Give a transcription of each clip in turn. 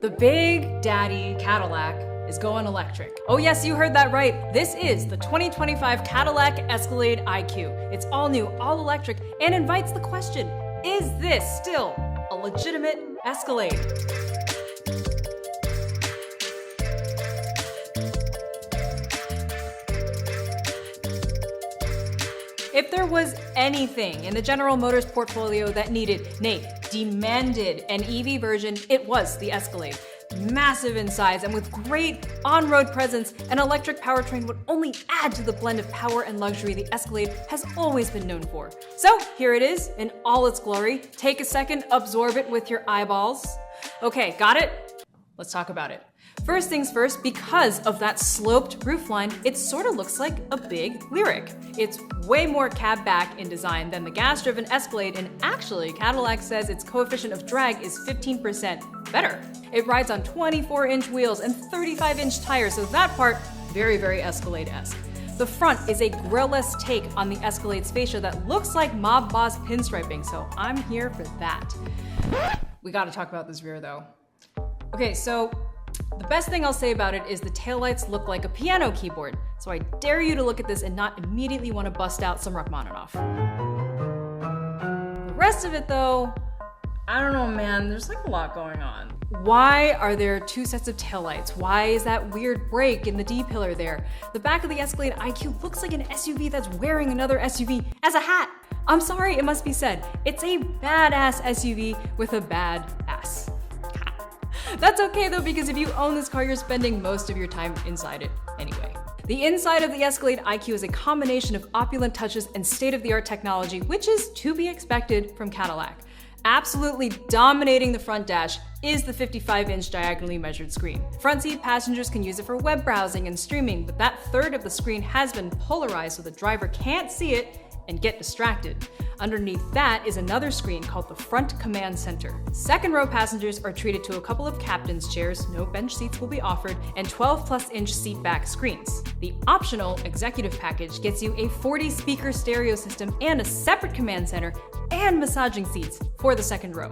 The big daddy Cadillac is going electric. Oh yes, you heard that right. This is the 2025 Cadillac Escalade IQ. It's all new, all electric, and invites the question, is this still a legitimate Escalade? If there was anything in the General Motors portfolio that needed, nay, demanded an EV version, it was the Escalade. Massive in size and with great on-road presence, an electric powertrain would only add to the blend of power and luxury the Escalade has always been known for. So here it is in all its glory. Take a second, absorb it with your eyeballs. Okay, got it? Let's talk about it. First things first, because of that sloped roofline, it sort of looks like a big Lyriq. It's way more cab back in design than the gas-driven Escalade, and actually, Cadillac says its coefficient of drag is 15% better. It rides on 24-inch wheels and 35-inch tires, so that part, very, very Escalade-esque. The front is a grille-less take on the Escalade's fascia that looks like mob boss pinstriping, so I'm here for that. We gotta talk about this rear though. Okay, so the best thing I'll say about it is the taillights look like a piano keyboard, so I dare you to look at this and not immediately want to bust out some Rachmaninoff. The rest of it though, I don't know man, there's like a lot going on. Why are there two sets of taillights? Why is that weird break in the D-pillar there? The back of the Escalade IQ looks like an SUV that's wearing another SUV as a hat. I'm sorry, it must be said, it's a badass SUV with a bad ass. That's okay though, because if you own this car, you're spending most of your time inside it anyway. The inside of the Escalade IQ is a combination of opulent touches and state-of-the-art technology, which is to be expected from Cadillac. Absolutely dominating the front dash is the 55-inch diagonally measured screen. Front seat passengers can use it for web browsing and streaming, but that third of the screen has been polarized so the driver can't see it and get distracted. Underneath that is another screen called the Front Command Center. Second row passengers are treated to a couple of captain's chairs, no bench seats will be offered, and 12-plus-inch seat back screens. The optional executive package gets you a 40-speaker stereo system and a separate command center and massaging seats for the second row.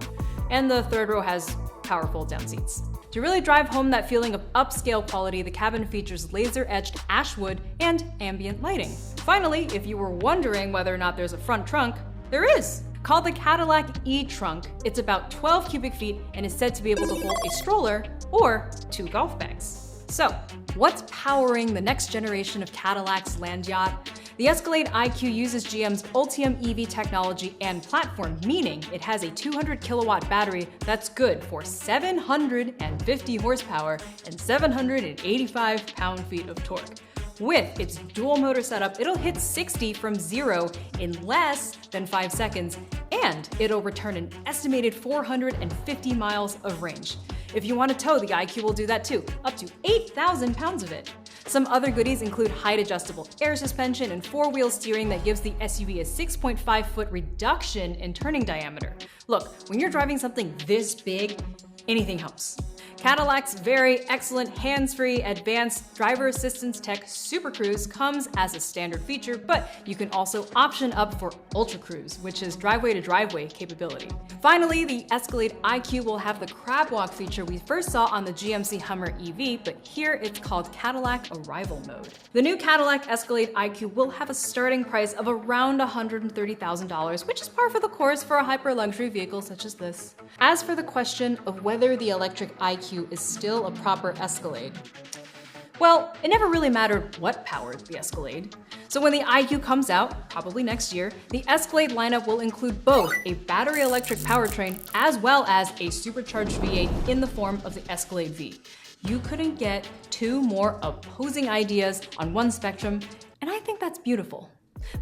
And the third row has power fold-down seats. To really drive home that feeling of upscale quality, the cabin features laser-etched ash wood and ambient lighting. Finally, if you were wondering whether or not there's a front trunk, there is. Called the Cadillac E-Trunk, it's about 12 cubic feet and is said to be able to hold a stroller or 2 golf bags. So, what's powering the next generation of Cadillac's land yacht? The Escalade IQ uses GM's Ultium EV technology and platform, meaning it has a 200 kilowatt battery that's good for 750 horsepower and 785 pound-feet of torque. With its dual motor setup, it'll hit 60 from 0 in less than 5 seconds, and it'll return an estimated 450 miles of range. If you want to tow, the IQ will do that too, up to 8,000 pounds of it. Some other goodies include height-adjustable air suspension and 4-wheel steering that gives the SUV a 6.5-foot reduction in turning diameter. Look, when you're driving something this big, anything helps. Cadillac's very excellent hands-free advanced driver assistance tech Super Cruise comes as a standard feature, but you can also option up for Ultra Cruise, which is driveway-to-driveway capability. Finally, the Escalade IQ will have the crab walk feature we first saw on the GMC Hummer EV, but here it's called Cadillac Arrival Mode. The new Cadillac Escalade IQ will have a starting price of around $130,000, which is par for the course for a hyper-luxury vehicle such as this. As for the question of whether the electric IQ is still a proper Escalade, well, it never really mattered what powered the Escalade. So when the IQ comes out, probably next year, the Escalade lineup will include both a battery electric powertrain as well as a supercharged V8 in the form of the Escalade V. You couldn't get two more opposing ideas on one spectrum, and I think that's beautiful.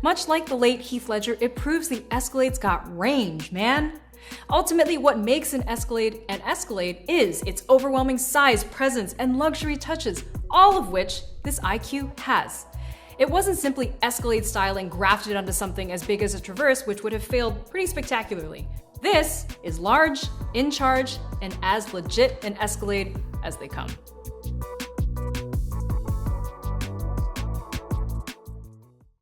Much like the late Heath Ledger, it proves the Escalade's got range, man. Ultimately, what makes an Escalade is its overwhelming size, presence, and luxury touches, all of which this IQ has. It wasn't simply Escalade styling grafted onto something as big as a Traverse, which would have failed pretty spectacularly. This is large, in charge, and as legit an Escalade as they come.